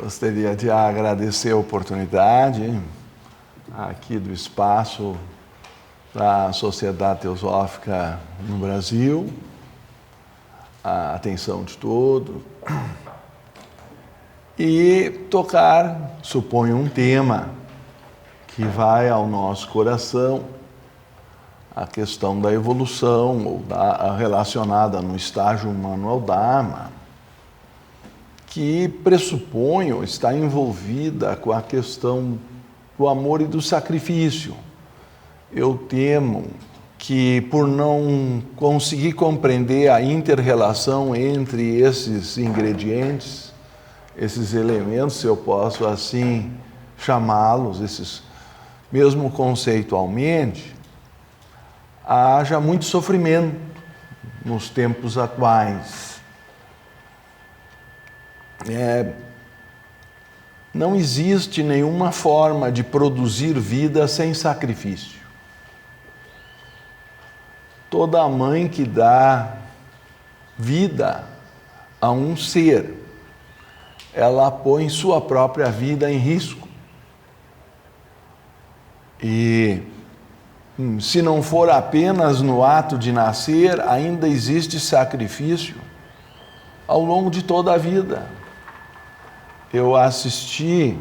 Gostaria de agradecer a oportunidade aqui do espaço da Sociedade Teosófica no Brasil, a atenção de todos, e tocar, suponho, um tema que vai ao nosso coração, a questão da evolução, ou relacionada no estágio humano ao Dharma, que pressupõe ou está envolvida com a questão do amor e do sacrifício. Eu temo que, por não conseguir compreender a inter-relação entre esses ingredientes, esses elementos, se eu posso assim chamá-los, esses, mesmo conceitualmente, haja muito sofrimento nos tempos atuais. Não existe nenhuma forma de produzir vida sem sacrifício. Toda mãe que dá vida a um ser, ela põe sua própria vida em risco. E se não for apenas no ato de nascer, ainda existe sacrifício ao longo de toda a vida. Eu assisti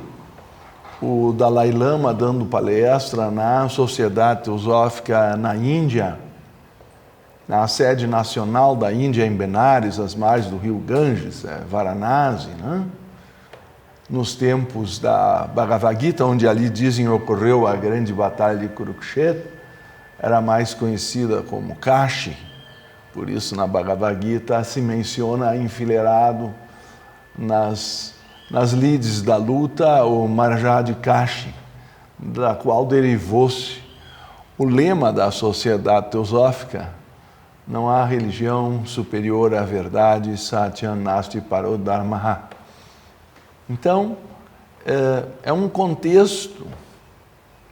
o Dalai Lama dando palestra na Sociedade Teosófica na Índia, na sede nacional da Índia, em Benares, às margens do rio Ganges, Varanasi, né? Nos tempos da Bhagavad Gita, onde ali dizem ocorreu a grande batalha de Kurukshetra, era mais conhecida como Kashi, por isso na Bhagavad Gita se menciona enfileirado nas lides da luta o Marjad Kashi, da qual derivou-se o lema da Sociedade Teosófica: não há religião superior à verdade, Satyam Nasti Paro Dharma. Então, é um contexto.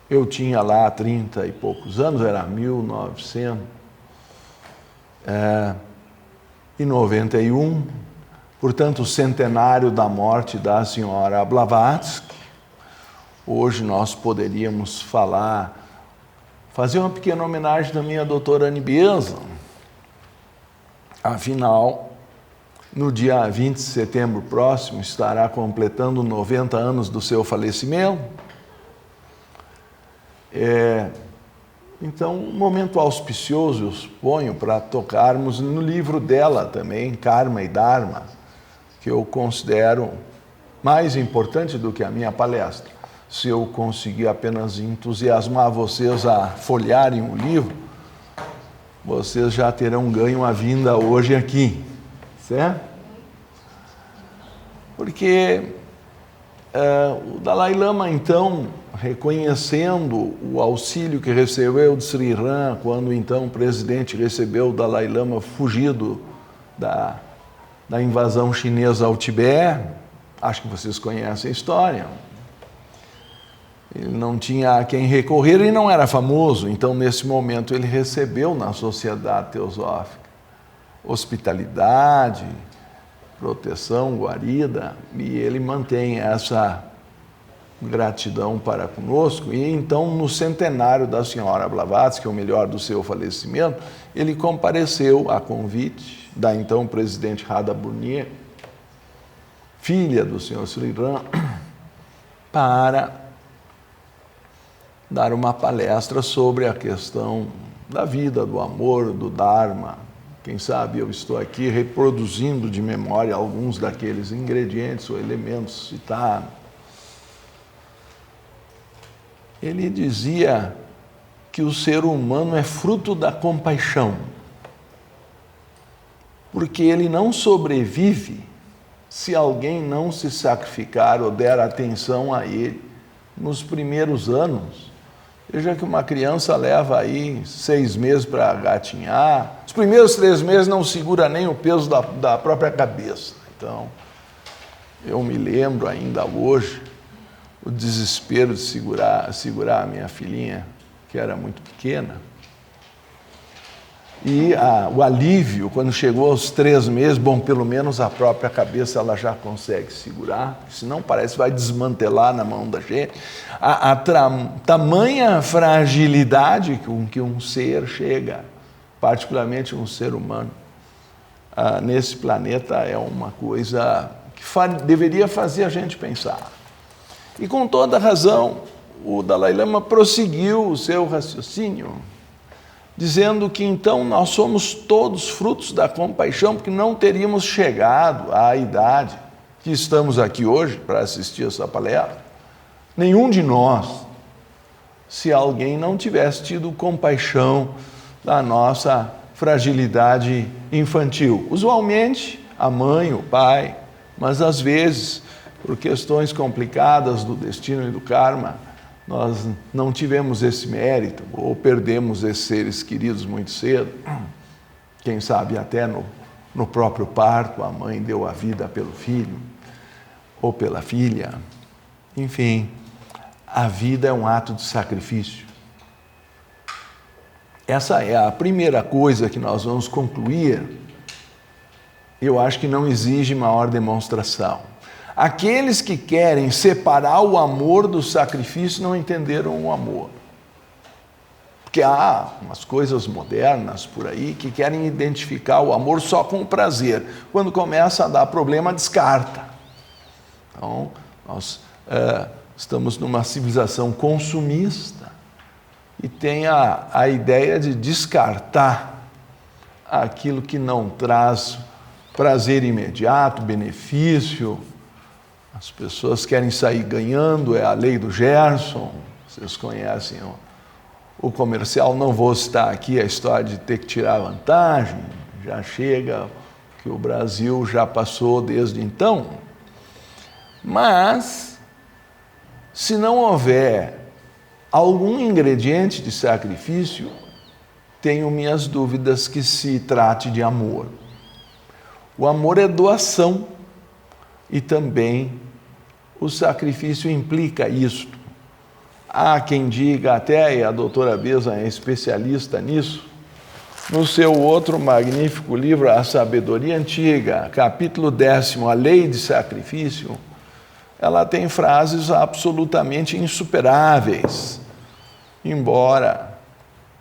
Eu tinha lá 30 e poucos anos, era 1991, portanto, o centenário da morte da senhora Blavatsky. Hoje nós poderíamos fazer uma pequena homenagem também à doutora Annie Besant. Afinal, no dia 20 de setembro próximo, estará completando 90 anos do seu falecimento. Então, um momento auspicioso, eu suponho, para tocarmos no livro dela também, Karma e Dharma, que eu considero mais importante do que a minha palestra. Se eu conseguir apenas entusiasmar vocês a folhearem o livro, vocês já terão ganho a vinda hoje aqui, certo? Porque o Dalai Lama, então, reconhecendo o auxílio que recebeu de Sri Ram, quando então o presidente recebeu o Dalai Lama fugido da invasão chinesa ao Tibete, acho que vocês conhecem a história. Ele não tinha a quem recorrer e não era famoso, então nesse momento ele recebeu na Sociedade Teosófica hospitalidade, proteção, guarida, e ele mantém essa gratidão para conosco. E então, no centenário da senhora Blavatsky, o melhor do seu falecimento, ele compareceu a convite da então presidente Radha Burnier, filha do senhor Sri Ram, para dar uma palestra sobre a questão da vida, do amor, do Dharma. Quem sabe eu estou aqui reproduzindo de memória alguns daqueles ingredientes ou elementos citados. Ele dizia que o ser humano é fruto da compaixão, porque ele não sobrevive se alguém não se sacrificar ou der atenção a ele nos primeiros anos. Veja que uma criança leva aí 6 meses para gatinhar, os primeiros 3 meses não segura nem o peso da própria cabeça. Então, eu me lembro ainda hoje o desespero de segurar a minha filhinha, que era muito pequena. E o alívio, quando chegou aos 3 meses, bom, pelo menos a própria cabeça ela já consegue segurar, senão parece que vai desmantelar na mão da gente. Tamanha fragilidade com que um ser chega, particularmente um ser humano, nesse planeta, é uma coisa que deveria fazer a gente pensar. E com toda razão, o Dalai Lama prosseguiu o seu raciocínio, dizendo que então nós somos todos frutos da compaixão, porque não teríamos chegado à idade que estamos aqui hoje para assistir essa palestra, nenhum de nós, se alguém não tivesse tido compaixão da nossa fragilidade infantil. Usualmente, a mãe, o pai, mas às vezes, por questões complicadas do destino e do karma, nós não tivemos esse mérito, ou perdemos esses seres queridos muito cedo. Quem sabe até no próprio parto, a mãe deu a vida pelo filho, ou pela filha. Enfim, a vida é um ato de sacrifício. Essa é a primeira coisa que nós vamos concluir. Eu acho que não exige maior demonstração. Aqueles que querem separar o amor do sacrifício não entenderam o amor. Porque há umas coisas modernas por aí que querem identificar o amor só com o prazer. Quando começa a dar problema, descarta. Então, nós estamos numa civilização consumista e tem a ideia de descartar aquilo que não traz prazer imediato, benefício. As pessoas querem sair ganhando, é a lei do Gerson. Vocês conhecem o comercial, não vou citar aqui a história de ter que tirar vantagem, já chega, que o Brasil já passou desde então. Mas, se não houver algum ingrediente de sacrifício, tenho minhas dúvidas que se trate de amor. O amor é doação e também o sacrifício implica isto. Há quem diga, até a doutora Beza é especialista nisso, no seu outro magnífico livro, A Sabedoria Antiga, capítulo 10, A Lei de Sacrifício, ela tem frases absolutamente insuperáveis, embora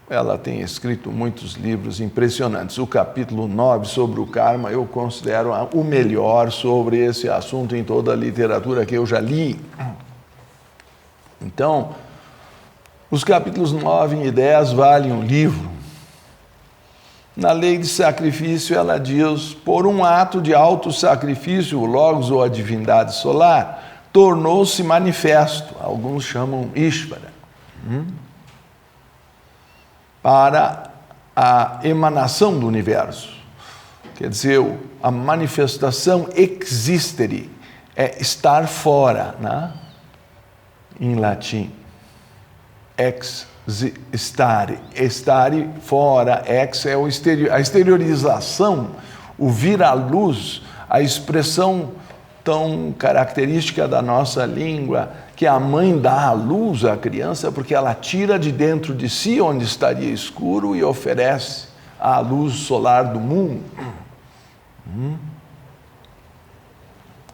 ela tenha escrito muitos livros impressionantes. O capítulo 9 sobre o karma eu considero o melhor sobre esse assunto em toda a literatura que eu já li. Então, os capítulos 9 e 10 valem um livro. Na lei de sacrifício ela diz, por um ato de auto-sacrifício, o Logos ou a divindade solar, tornou-se manifesto, alguns chamam Ishvara, para a emanação do universo. Quer dizer, a manifestação existere, é estar fora, né? Em latim. Estare fora, ex é a exteriorização, o vir à luz, a expressão tão característica da nossa língua, que a mãe dá a luz à criança porque ela tira de dentro de si onde estaria escuro e oferece a luz solar do mundo.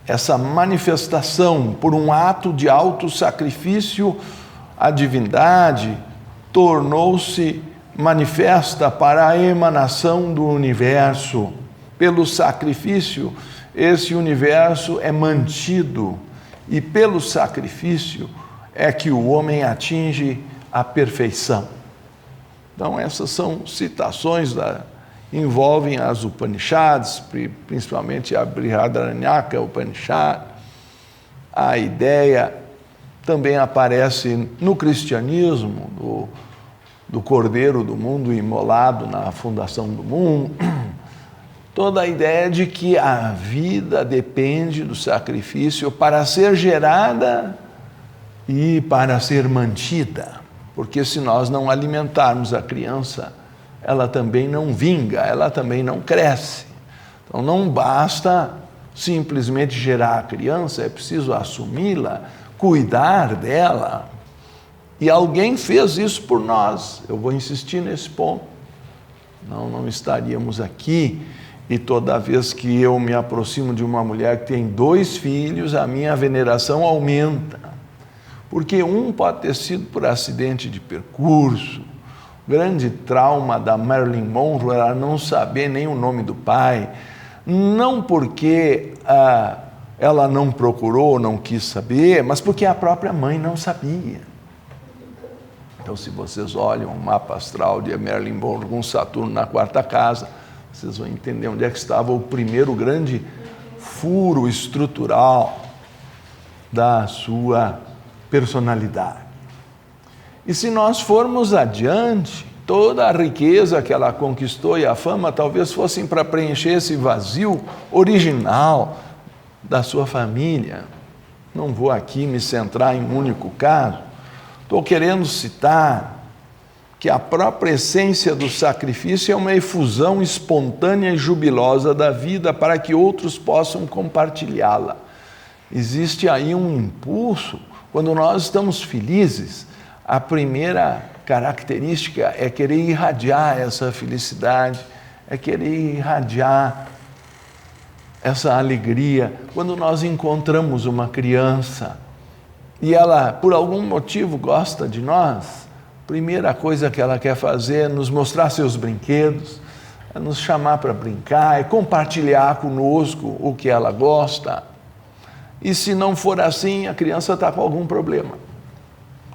Essa manifestação por um ato de auto-sacrifício, a divindade tornou-se manifesta para a emanação do universo. Pelo sacrifício, esse universo é mantido e pelo sacrifício é que o homem atinge a perfeição. Então essas são citações envolvem as Upanishads, principalmente a Brihadaranyaka Upanishad. A ideia também aparece no cristianismo, do Cordeiro do Mundo imolado na fundação do mundo. Toda a ideia de que a vida depende do sacrifício para ser gerada e para ser mantida. Porque se nós não alimentarmos a criança, ela também não vinga, ela também não cresce. Então não basta simplesmente gerar a criança, é preciso assumi-la, cuidar dela. E alguém fez isso por nós. Eu vou insistir nesse ponto. não estaríamos aqui. E toda vez que eu me aproximo de uma mulher que tem 2 filhos, a minha veneração aumenta. Porque um pode ter sido por acidente de percurso. O grande trauma da Marilyn Monroe era não saber nem o nome do pai. Não porque ela não procurou, não quis saber, mas porque a própria mãe não sabia. Então, se vocês olham o mapa astral de Marilyn Monroe com Saturno na 4ª casa, vocês vão entender onde é que estava o primeiro grande furo estrutural da sua personalidade. E se nós formos adiante, toda a riqueza que ela conquistou e a fama talvez fossem para preencher esse vazio original da sua família. Não vou aqui me centrar em um único caso. Estou querendo citar que a própria essência do sacrifício é uma efusão espontânea e jubilosa da vida para que outros possam compartilhá-la. Existe aí um impulso. Quando nós estamos felizes, a primeira característica é querer irradiar essa felicidade, é querer irradiar essa alegria. Quando nós encontramos uma criança e ela, por algum motivo, gosta de nós, a primeira coisa que ela quer fazer é nos mostrar seus brinquedos, é nos chamar para brincar, é compartilhar conosco o que ela gosta. E se não for assim, a criança está com algum problema.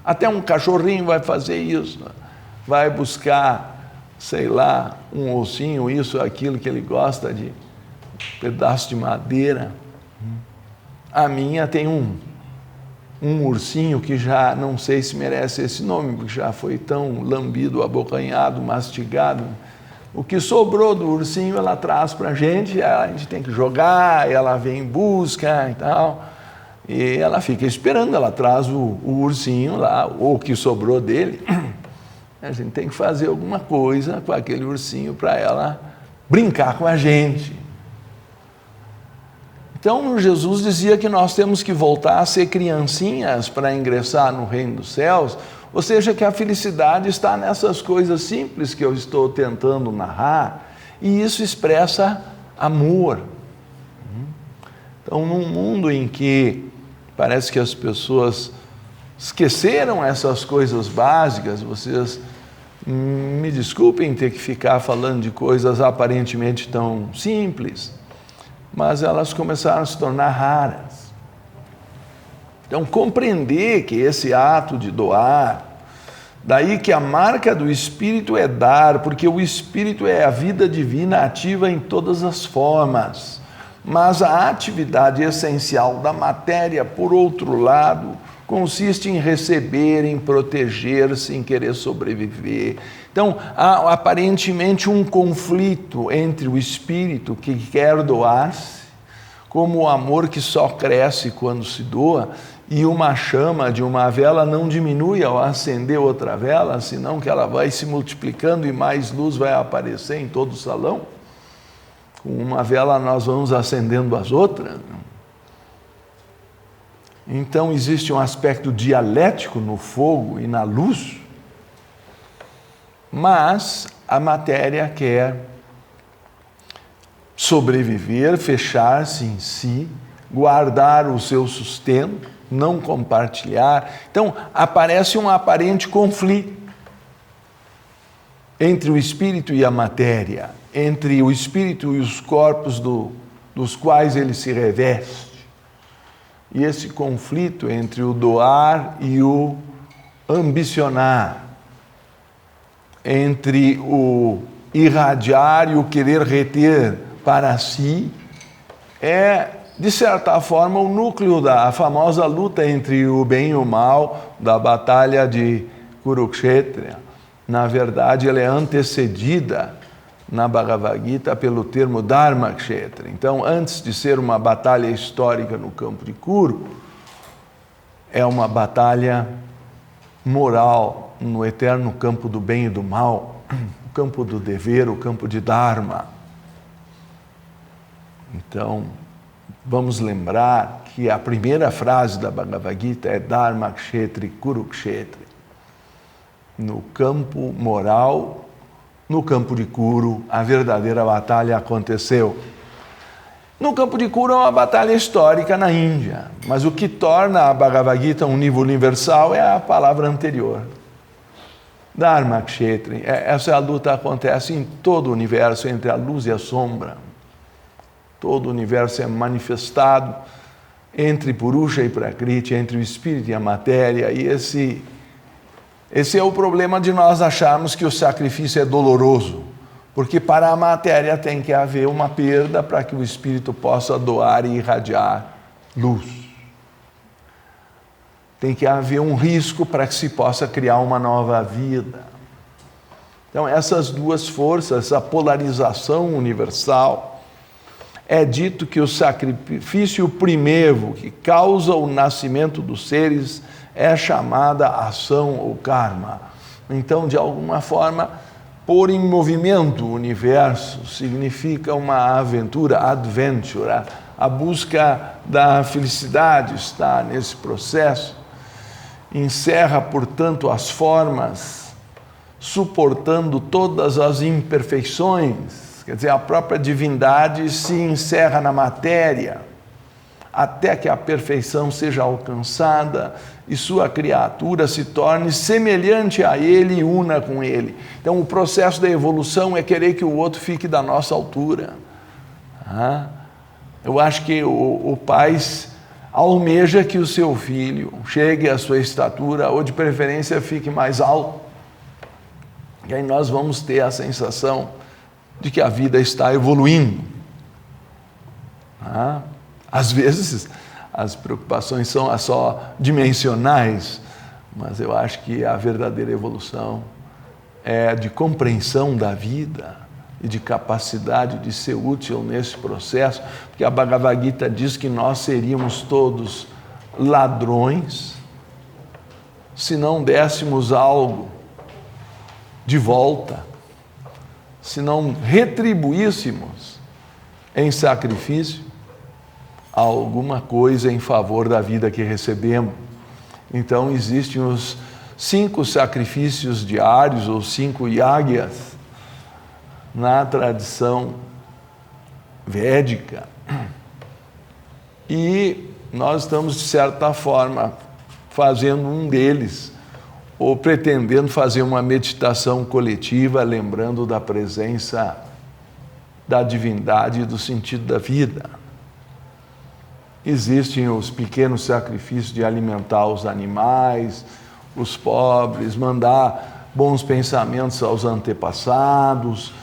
Até um cachorrinho vai fazer isso, vai buscar, sei lá, um ossinho, isso, aquilo que ele gosta de pedaço de madeira. A minha tem um ursinho que já não sei se merece esse nome, porque já foi tão lambido, abocanhado, mastigado. O que sobrou do ursinho ela traz para a gente tem que jogar, ela vem em busca e tal. E ela fica esperando, ela traz o ursinho lá, ou o que sobrou dele. A gente tem que fazer alguma coisa com aquele ursinho para ela brincar com a gente. Então, Jesus dizia que nós temos que voltar a ser criancinhas para ingressar no reino dos céus, ou seja, que a felicidade está nessas coisas simples que eu estou tentando narrar, e isso expressa amor. Então, num mundo em que parece que as pessoas esqueceram essas coisas básicas, vocês me desculpem ter que ficar falando de coisas aparentemente tão simples, mas elas começaram a se tornar raras. Então, compreender que esse ato de doar, daí que a marca do Espírito é dar, porque o Espírito é a vida divina ativa em todas as formas, mas a atividade essencial da matéria, por outro lado, consiste em receber, em proteger-se, em querer sobreviver. Então, há aparentemente um conflito entre o espírito que quer doar-se, como o amor que só cresce quando se doa, e uma chama de uma vela não diminui ao acender outra vela, senão que ela vai se multiplicando e mais luz vai aparecer em todo o salão. Com uma vela nós vamos acendendo as outras. Então existe um aspecto dialético no fogo e na luz, mas a matéria quer sobreviver, fechar-se em si, guardar o seu sustento, não compartilhar. Então aparece um aparente conflito entre o espírito e a matéria, entre o espírito e os corpos dos quais ele se reveste. E esse conflito entre o doar e o ambicionar, entre o irradiar e o querer reter para si, é, de certa forma, o núcleo da famosa luta entre o bem e o mal, da batalha de Kurukshetra. Na verdade, ela é antecedida na Bhagavad Gita pelo termo Dharmakshetra. Então, antes de ser uma batalha histórica no campo de Kuru, é uma batalha moral no eterno campo do bem e do mal, o campo do dever, o campo de Dharma. Então, vamos lembrar que a primeira frase da Bhagavad Gita é Dharmakshetri Kurukshetra. No campo moral, no campo de Kuru, a verdadeira batalha aconteceu. No campo de Kuru é uma batalha histórica na Índia, mas o que torna a Bhagavad Gita um nível universal é a palavra anterior. Dharma Kshetri. Essa luta acontece em todo o universo, entre a luz e a sombra. Todo o universo é manifestado entre Purusha e Prakriti, entre o espírito e a matéria, e esse é o problema de nós acharmos que o sacrifício é doloroso, porque para a matéria tem que haver uma perda para que o espírito possa doar e irradiar luz. Tem que haver um risco para que se possa criar uma nova vida. Então, essas duas forças, essa polarização universal, é dito que o sacrifício primeiro que causa o nascimento dos seres é chamada ação ou karma. Então, de alguma forma, pôr em movimento o universo significa uma aventura, adventure, a busca da felicidade está nesse processo. Encerra, portanto, as formas, suportando todas as imperfeições. Quer dizer, a própria divindade se encerra na matéria, até que a perfeição seja alcançada e sua criatura se torne semelhante a ele e una com ele. Então, o processo da evolução é querer que o outro fique da nossa altura. Eu acho que o pai almeja que o seu filho chegue à sua estatura, ou de preferência fique mais alto. E aí nós vamos ter a sensação de que a vida está evoluindo. Às vezes as preocupações são só dimensionais, mas eu acho que a verdadeira evolução é de compreensão da vida e de capacidade de ser útil nesse processo, porque a Bhagavad Gita diz que nós seríamos todos ladrões se não dessemos algo de volta, se não retribuíssemos em sacrifício alguma coisa em favor da vida que recebemos. Então existem os 5 sacrifícios diários, ou 5 yagyas, na tradição védica. E nós estamos, de certa forma, fazendo um deles, ou pretendendo fazer uma meditação coletiva, lembrando da presença da divindade e do sentido da vida. Existem os pequenos sacrifícios de alimentar os animais, os pobres, mandar bons pensamentos aos antepassados,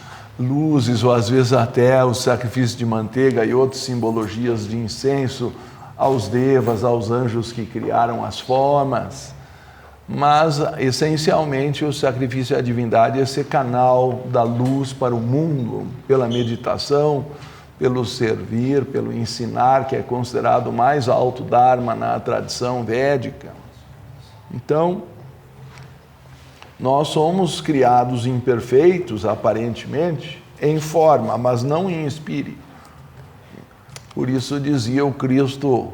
luzes, ou às vezes até os sacrifícios de manteiga e outras simbologias de incenso aos devas, aos anjos que criaram as formas. Mas, essencialmente, o sacrifício à divindade é ser canal da luz para o mundo, pela meditação, pelo servir, pelo ensinar, que é considerado o mais alto dharma na tradição védica. Então, nós somos criados imperfeitos, aparentemente, em forma, mas não em espírito. Por isso dizia o Cristo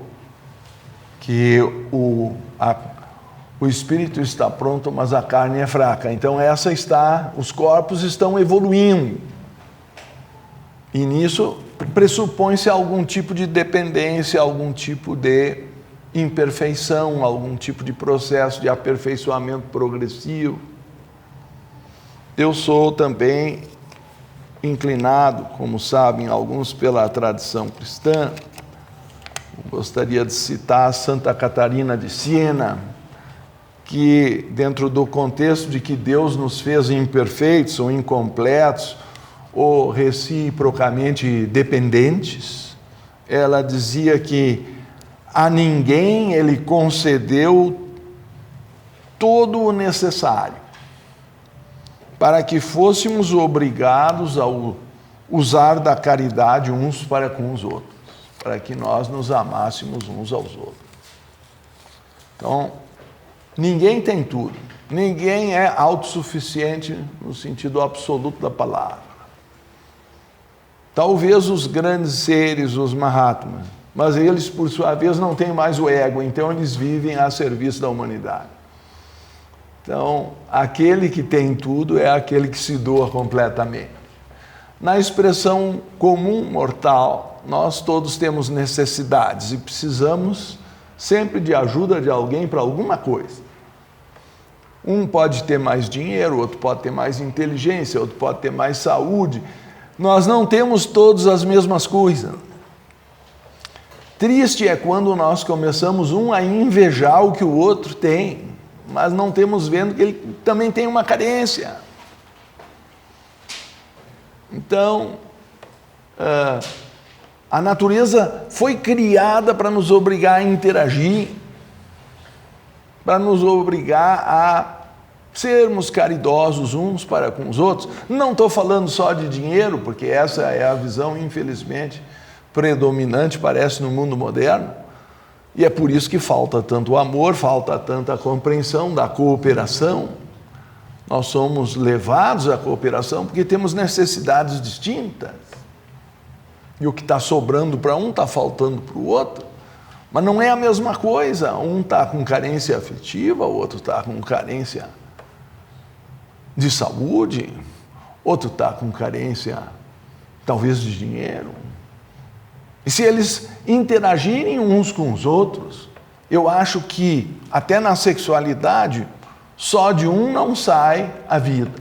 que o espírito está pronto, mas a carne é fraca. Então os corpos estão evoluindo. E nisso pressupõe-se algum tipo de dependência, algum tipo de imperfeição, algum tipo de processo de aperfeiçoamento progressivo. Eu sou também inclinado, como sabem alguns, pela tradição cristã. Gostaria de citar Santa Catarina de Siena, que, dentro do contexto de que Deus nos fez imperfeitos ou incompletos, ou reciprocamente dependentes, ela dizia que a ninguém ele concedeu todo o necessário para que fôssemos obrigados a usar da caridade uns para com os outros, para que nós nos amássemos uns aos outros. Então, ninguém tem tudo, ninguém é autossuficiente no sentido absoluto da palavra. Talvez os grandes seres, os Mahatmas, mas eles, por sua vez, não têm mais o ego, então eles vivem a serviço da humanidade. Então, aquele que tem tudo é aquele que se doa completamente. Na expressão comum mortal, nós todos temos necessidades e precisamos sempre de ajuda de alguém para alguma coisa. Um pode ter mais dinheiro, outro pode ter mais inteligência, outro pode ter mais saúde. Nós não temos todos as mesmas coisas. Triste é quando nós começamos a invejar o que o outro tem, mas não temos vendo que ele também tem uma carência. Então, a natureza foi criada para nos obrigar a interagir, para nos obrigar a sermos caridosos uns para com os outros. Não estou falando só de dinheiro, porque essa é a visão, infelizmente, predominante, parece, no mundo moderno. E é por isso que falta tanto amor, falta tanta compreensão da cooperação. Nós somos levados à cooperação porque temos necessidades distintas. E o que está sobrando para um está faltando para o outro. Mas não é a mesma coisa. Um está com carência afetiva, o outro está com carência de saúde, outro está com carência, talvez, de dinheiro. E se eles interagirem uns com os outros, eu acho que, até na sexualidade, só de um não sai a vida.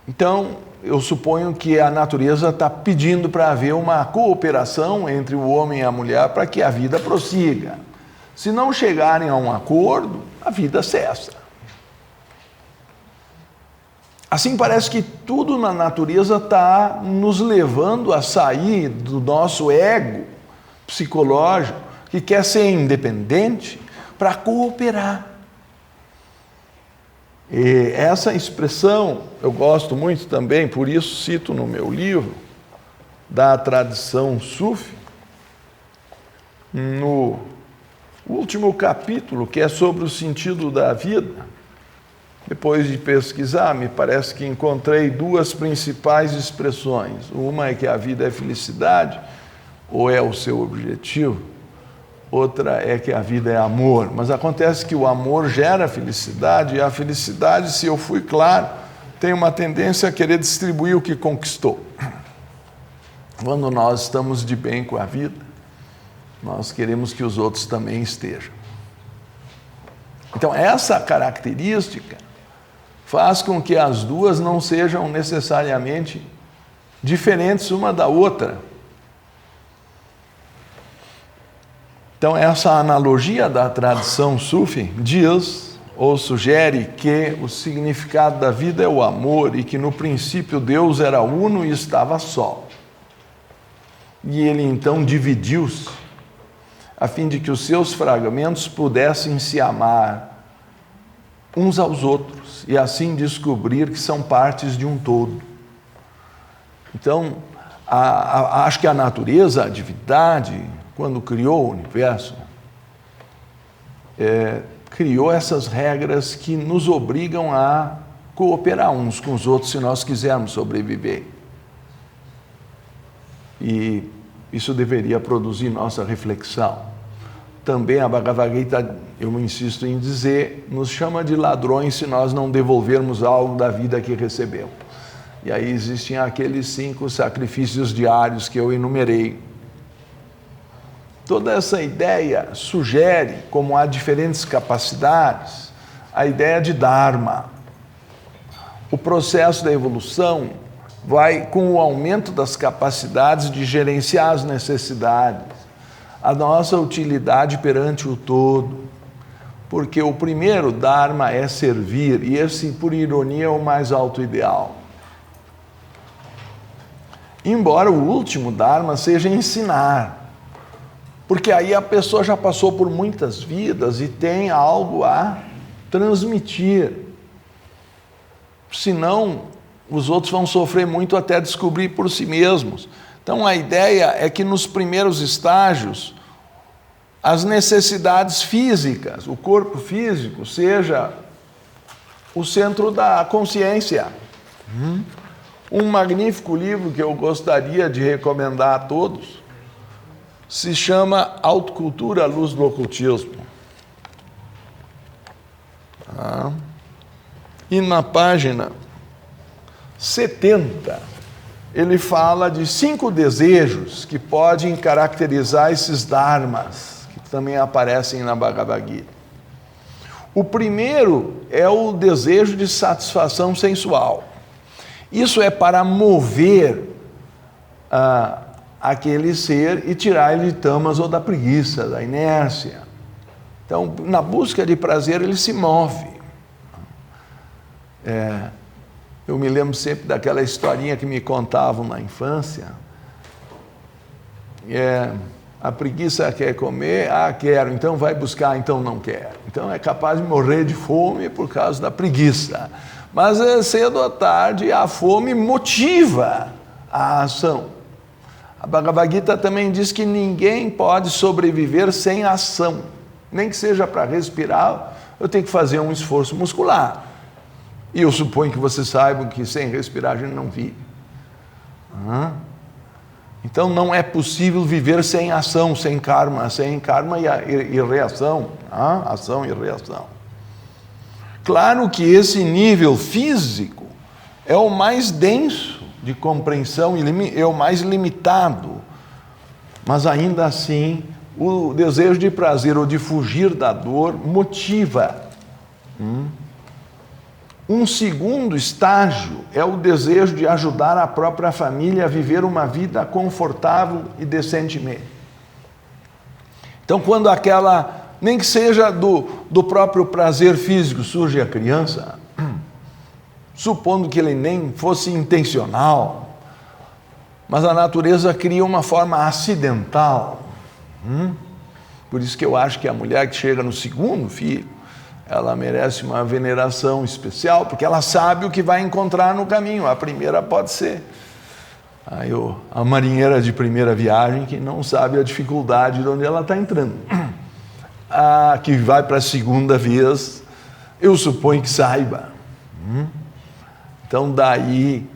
Então, eu suponho que a natureza está pedindo para haver uma cooperação entre o homem e a mulher para que a vida prossiga. Se não chegarem a um acordo, a vida cessa. Assim parece que tudo na natureza está nos levando a sair do nosso ego psicológico, que quer ser independente, para cooperar. E essa expressão eu gosto muito também, por isso cito no meu livro, da tradição Sufi, no último capítulo, que é sobre o sentido da vida. Depois de pesquisar, me parece que encontrei duas principais expressões. Uma é que a vida é felicidade, ou é o seu objetivo. Outra é que a vida é amor. Mas acontece que o amor gera felicidade, e a felicidade, se eu fui claro, tem uma tendência a querer distribuir o que conquistou. Quando nós estamos de bem com a vida, nós queremos que os outros também estejam. Então, essa característica faz com que as duas não sejam necessariamente diferentes uma da outra. Então, essa analogia da tradição Sufi diz ou sugere que o significado da vida é o amor e que no princípio Deus era uno e estava só. E ele então dividiu-se a fim de que os seus fragmentos pudessem se amar uns aos outros e assim descobrir que são partes de um todo. Então, acho que a natureza, a divindade, quando criou o universo, criou essas regras que nos obrigam a cooperar uns com os outros se nós quisermos sobreviver. E isso deveria produzir nossa reflexão. Também a Bhagavad Gita, eu insisto em dizer, nos chama de ladrões se nós não devolvermos algo da vida que recebemos. E aí existem aqueles 5 sacrifícios diários que eu enumerei. Toda essa ideia sugere, como há diferentes capacidades, a ideia de Dharma. O processo da evolução vai com o aumento das capacidades de gerenciar as necessidades, a nossa utilidade perante o todo, porque o primeiro Dharma é servir, e esse, por ironia, é o mais alto ideal. Embora o último Dharma seja ensinar, porque aí a pessoa já passou por muitas vidas e tem algo a transmitir. Senão, os outros vão sofrer muito até descobrir por si mesmos. Então, a ideia é que nos primeiros estágios, as necessidades físicas, o corpo físico, seja o centro da consciência. Um magnífico livro que eu gostaria de recomendar a todos se chama Autocultura à Luz do Ocultismo. Tá? E na página 70, ele fala de 5 desejos que podem caracterizar esses dharmas, que também aparecem na Bhagavad Gita. O primeiro é o desejo de satisfação sensual. Isso é para mover aquele ser e tirar ele de tamas ou da preguiça, da inércia. Então, na busca de prazer, ele se move. Eu me lembro sempre daquela historinha que me contavam na infância. A preguiça quer comer, quero, então vai buscar, então não quero. Então é capaz de morrer de fome por causa da preguiça. Mas cedo ou tarde a fome motiva a ação. A Bhagavad Gita também diz que ninguém pode sobreviver sem ação. Nem que seja para respirar, eu tenho que fazer um esforço muscular. E eu suponho que vocês saibam que sem respirar a gente não vive. Então não é possível viver sem ação, sem karma e reação. Ação e reação. Claro que esse nível físico é o mais denso de compreensão e é o mais limitado. Mas ainda assim, o desejo de prazer ou de fugir da dor motiva. Um segundo estágio é o desejo de ajudar a própria família a viver uma vida confortável e decentemente. Então, quando nem que seja do próprio prazer físico, surge a criança, supondo que ele nem fosse intencional, mas a natureza cria uma forma acidental. Por isso que eu acho que a mulher que chega no segundo filho, ela merece uma veneração especial, porque ela sabe o que vai encontrar no caminho. A primeira pode ser a marinheira de primeira viagem que não sabe a dificuldade de onde ela está entrando. A que vai para a segunda vez, eu suponho que saiba. Então daí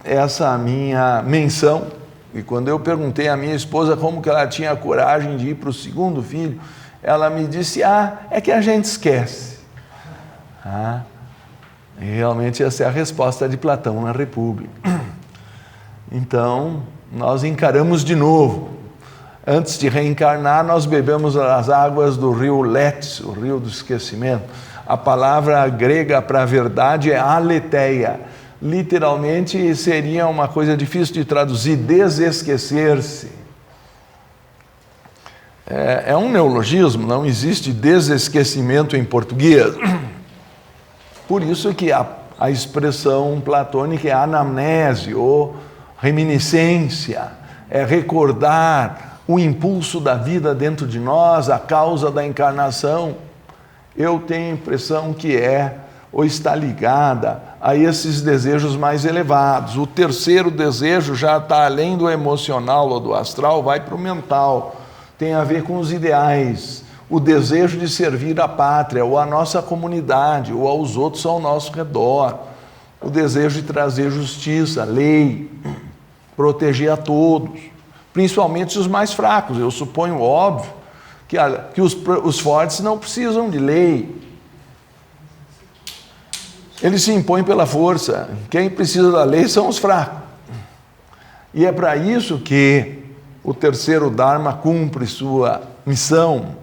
essa minha menção. E quando eu perguntei à minha esposa como que ela tinha a coragem de ir para o segundo filho, ela me disse, é que a gente esquece. E realmente essa é a resposta de Platão na República. Então, nós encaramos de novo. Antes de reencarnar, nós bebemos as águas do rio Létis, o rio do esquecimento. A palavra grega para a verdade é aletheia. Literalmente seria uma coisa difícil de traduzir, desesquecer-se. É um neologismo, não existe desesquecimento em português. Por isso que a expressão platônica é anamnese ou reminiscência, é recordar o impulso da vida dentro de nós, a causa da encarnação. Eu tenho a impressão que ou está ligada a esses desejos mais elevados. O terceiro desejo já está além do emocional ou do astral, vai para o mental. Tem a ver com os ideais, o desejo de servir a pátria, ou a nossa comunidade, ou aos outros ao nosso redor, o desejo de trazer justiça, lei, proteger a todos, principalmente os mais fracos. Eu suponho óbvio que os fortes não precisam de lei. Eles se impõem pela força. Quem precisa da lei são os fracos. E é para isso que o terceiro Dharma cumpre sua missão.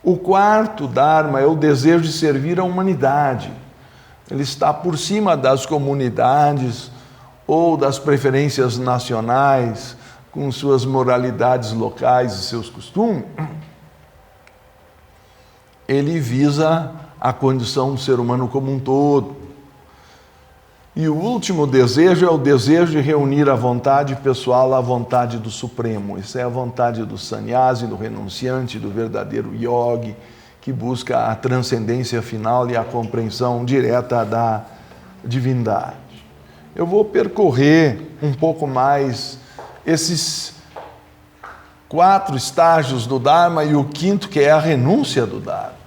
O quarto Dharma é o desejo de servir a humanidade. Ele está por cima das comunidades ou das preferências nacionais, com suas moralidades locais e seus costumes. Ele visa a condição do ser humano como um todo. E o último desejo é o desejo de reunir a vontade pessoal à vontade do Supremo. Isso é a vontade do sannyasi, do renunciante, do verdadeiro yogi, que busca a transcendência final e a compreensão direta da divindade. Eu vou percorrer um pouco mais esses 4 estágios do Dharma e o quinto, que é a renúncia do Dharma,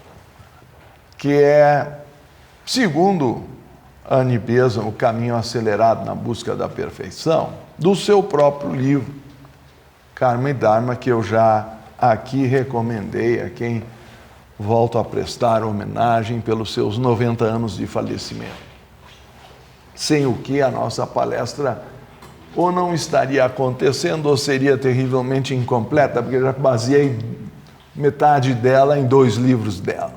que é, segundo Annie Besant, o caminho acelerado na busca da perfeição, do seu próprio livro, Karma e Dharma, que eu já aqui recomendei a quem volto a prestar homenagem pelos seus 90 anos de falecimento. Sem o que a nossa palestra ou não estaria acontecendo ou seria terrivelmente incompleta, porque eu já baseei metade dela em 2 livros dela.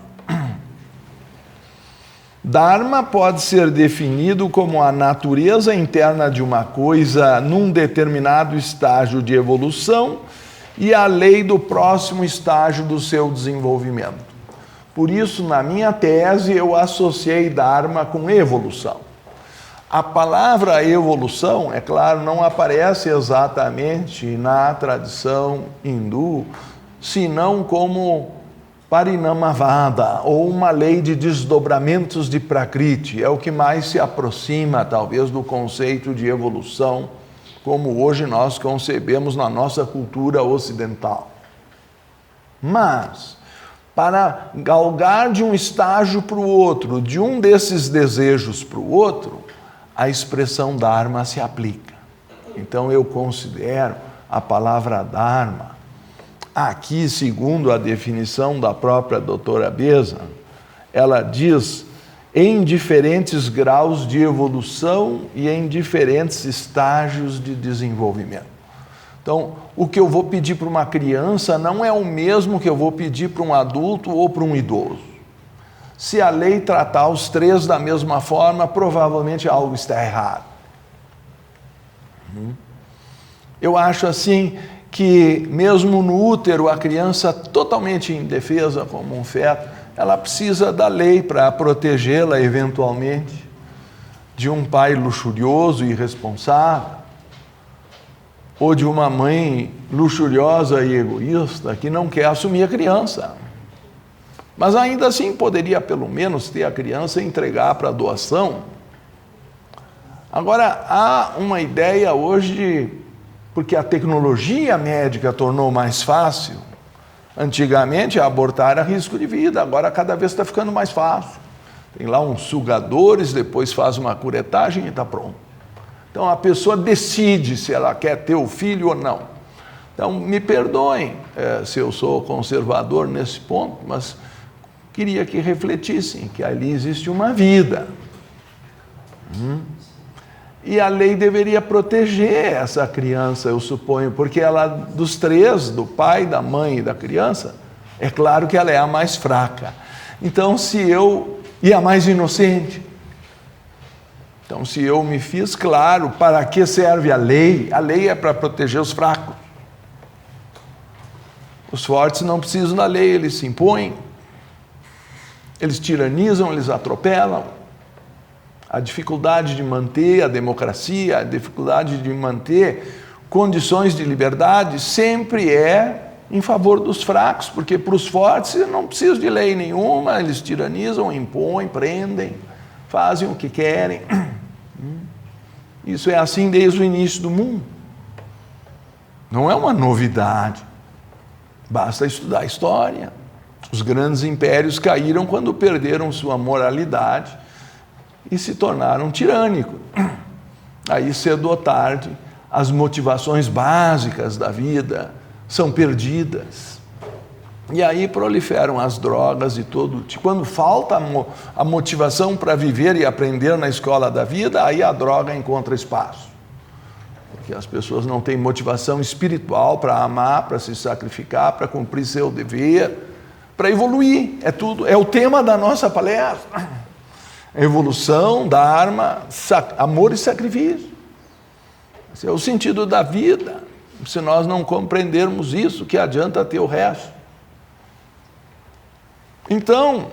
Dharma pode ser definido como a natureza interna de uma coisa num determinado estágio de evolução e a lei do próximo estágio do seu desenvolvimento. Por isso, na minha tese, eu associei Dharma com evolução. A palavra evolução, é claro, não aparece exatamente na tradição hindu, senão como Parinamavada, ou uma lei de desdobramentos de Prakriti. É o que mais se aproxima, talvez, do conceito de evolução, como hoje nós concebemos na nossa cultura ocidental. Mas, para galgar de um estágio para o outro, de um desses desejos para o outro, a expressão Dharma se aplica. Então, eu considero a palavra Dharma, aqui, segundo a definição da própria doutora Beza, ela diz em diferentes graus de evolução e em diferentes estágios de desenvolvimento. Então, o que eu vou pedir para uma criança não é o mesmo que eu vou pedir para um adulto ou para um idoso. Se a lei tratar os 3 da mesma forma, provavelmente algo está errado. Eu acho assim que mesmo no útero, a criança totalmente indefesa como um feto, ela precisa da lei para protegê-la eventualmente de um pai luxurioso e irresponsável, ou de uma mãe luxuriosa e egoísta que não quer assumir a criança. Mas ainda assim poderia pelo menos ter a criança e entregar para doação. Agora, há uma ideia hoje porque a tecnologia médica tornou mais fácil. Antigamente, abortar era risco de vida, agora cada vez está ficando mais fácil. Tem lá uns sugadores, depois faz uma curetagem e está pronto. Então, a pessoa decide se ela quer ter o filho ou não. Então, me perdoem se eu sou conservador nesse ponto, mas queria que refletissem que ali existe uma vida. E a lei deveria proteger essa criança, eu suponho, porque ela, dos 3, do pai, da mãe e da criança, é claro que ela é a mais fraca. Então, e a mais inocente. Então, se eu me fiz claro para que serve a lei é para proteger os fracos. Os fortes não precisam da lei, eles se impõem, eles tiranizam, eles atropelam. A dificuldade de manter a democracia, a dificuldade de manter condições de liberdade sempre é em favor dos fracos, porque para os fortes não precisa de lei nenhuma, eles tiranizam, impõem, prendem, fazem o que querem. Isso é assim desde o início do mundo. Não é uma novidade. Basta estudar a história. Os grandes impérios caíram quando perderam sua moralidade e se tornaram tirânicos. Aí, cedo ou tarde, as motivações básicas da vida são perdidas. E aí proliferam as drogas e todo tipo. Quando falta a motivação para viver e aprender na escola da vida, aí a droga encontra espaço. Porque as pessoas não têm motivação espiritual para amar, para se sacrificar, para cumprir seu dever, para evoluir. É o tema da nossa palestra. Evolução, Dharma, amor e sacrifício. Esse é o sentido da vida. Se nós não compreendermos isso, que adianta ter o resto? Então,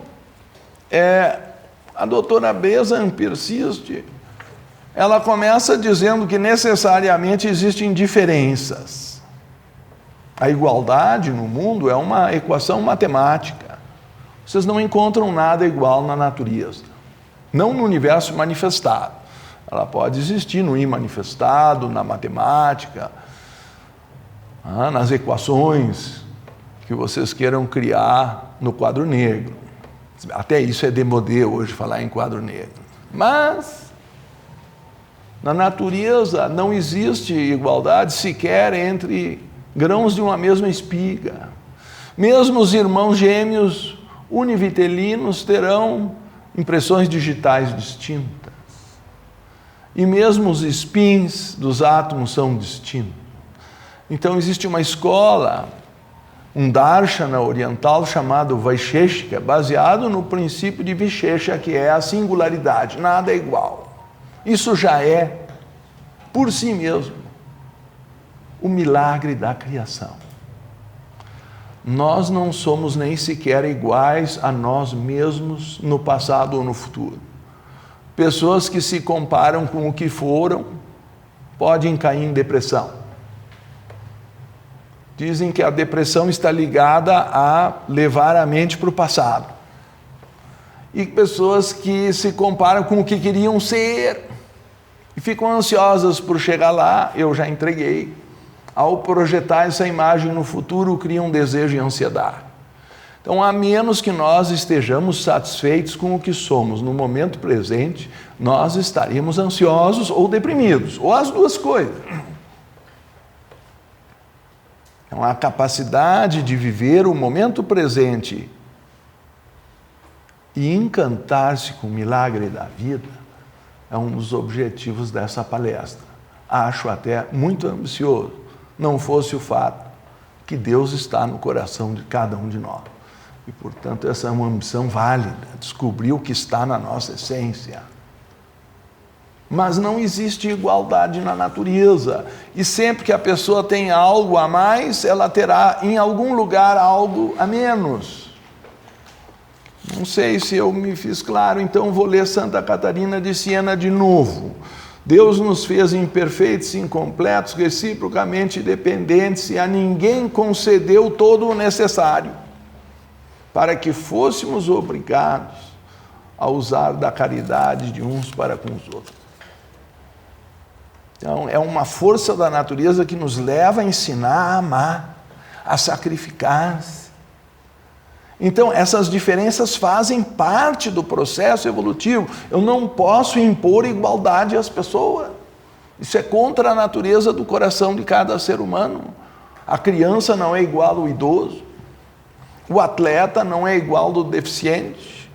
a doutora Beza persiste. Ela começa dizendo que necessariamente existem diferenças. A igualdade no mundo é uma equação matemática. Vocês não encontram nada igual na natureza. Não no universo manifestado. Ela pode existir no imanifestado, na matemática, nas equações que vocês queiram criar no quadro negro. Até isso é demodê hoje, falar em quadro negro. Mas, na natureza, não existe igualdade sequer entre grãos de uma mesma espiga. Mesmo os irmãos gêmeos, univitelinos terão impressões digitais distintas. E mesmo os spins dos átomos são distintos. Então existe uma escola, um darshana oriental chamado Vaisheshika, baseado no princípio de Vishesha, que é a singularidade, nada é igual. Isso já é, por si mesmo, o milagre da criação. Nós não somos nem sequer iguais a nós mesmos no passado ou no futuro. Pessoas que se comparam com o que foram podem cair em depressão. Dizem que a depressão está ligada a levar a mente para o passado. E pessoas que se comparam com o que queriam ser e ficam ansiosas por chegar lá, eu já entreguei. Ao projetar essa imagem no futuro, criam desejo e ansiedade. Então, a menos que nós estejamos satisfeitos com o que somos no momento presente, nós estaríamos ansiosos ou deprimidos, ou as duas coisas. Então, a capacidade de viver o momento presente e encantar-se com o milagre da vida é um dos objetivos dessa palestra. Acho até muito ambicioso, não fosse o fato que Deus está no coração de cada um de nós. E, portanto, essa é uma ambição válida, descobrir o que está na nossa essência. Mas não existe igualdade na natureza. E sempre que a pessoa tem algo a mais, ela terá em algum lugar algo a menos. Não sei se eu me fiz claro, então vou ler Santa Catarina de Siena de novo. Deus nos fez imperfeitos e incompletos, reciprocamente dependentes, e a ninguém concedeu todo o necessário, para que fôssemos obrigados a usar da caridade de uns para com os outros. Então, é uma força da natureza que nos leva a ensinar a amar, a sacrificar-se. Então, essas diferenças fazem parte do processo evolutivo. Eu não posso impor igualdade às pessoas. Isso é contra a natureza do coração de cada ser humano. A criança não é igual ao idoso. O atleta não é igual ao deficiente.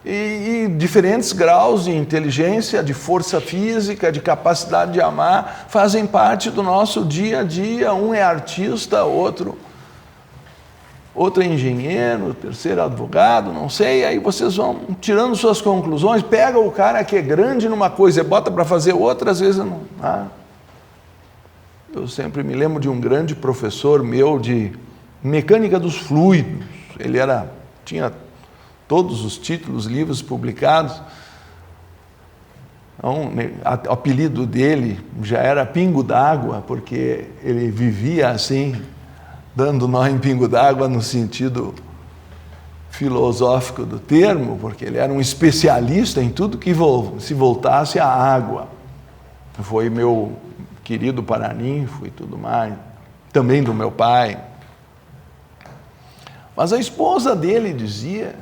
E diferentes graus de inteligência, de força física, de capacidade de amar, fazem parte do nosso dia a dia. Um é artista, outro é engenheiro, terceiro advogado, não sei. Aí vocês vão tirando suas conclusões. Pega o cara que é grande numa coisa e bota para fazer outra, às vezes não. Eu sempre me lembro de um grande professor meu de mecânica dos fluidos. Ele tinha todos os títulos, livros publicados. Então, o apelido dele já era Pingo d'Água, porque ele vivia assim, dando nó em pingo d'água no sentido filosófico do termo, porque ele era um especialista em tudo que se voltasse à água. Foi meu querido paraninfo e tudo mais, também do meu pai. Mas a esposa dele dizia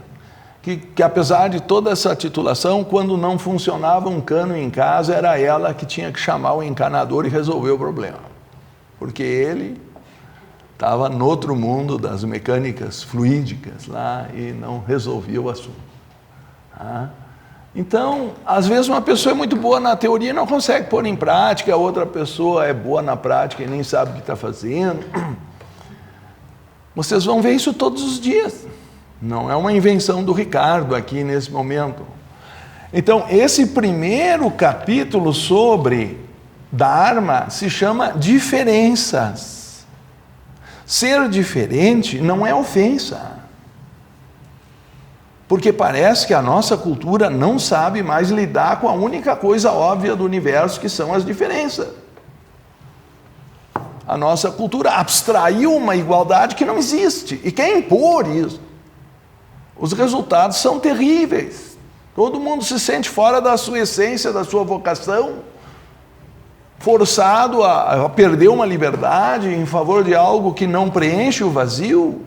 que apesar de toda essa titulação, quando não funcionava um cano em casa, era ela que tinha que chamar o encanador e resolver o problema. Porque ele estava no outro mundo das mecânicas fluídicas lá e não resolvia o assunto. Então, às vezes uma pessoa é muito boa na teoria e não consegue pôr em prática, a outra pessoa é boa na prática e nem sabe o que está fazendo. Vocês vão ver isso todos os dias. Não é uma invenção do Ricardo aqui nesse momento. Então, esse primeiro capítulo sobre Dharma se chama Diferenças. Ser diferente não é ofensa. Porque parece que a nossa cultura não sabe mais lidar com a única coisa óbvia do universo, que são as diferenças. A nossa cultura abstraiu uma igualdade que não existe e quer impor isso. Os resultados são terríveis. Todo mundo se sente fora da sua essência, da sua vocação, forçado a perder uma liberdade em favor de algo que não preenche o vazio,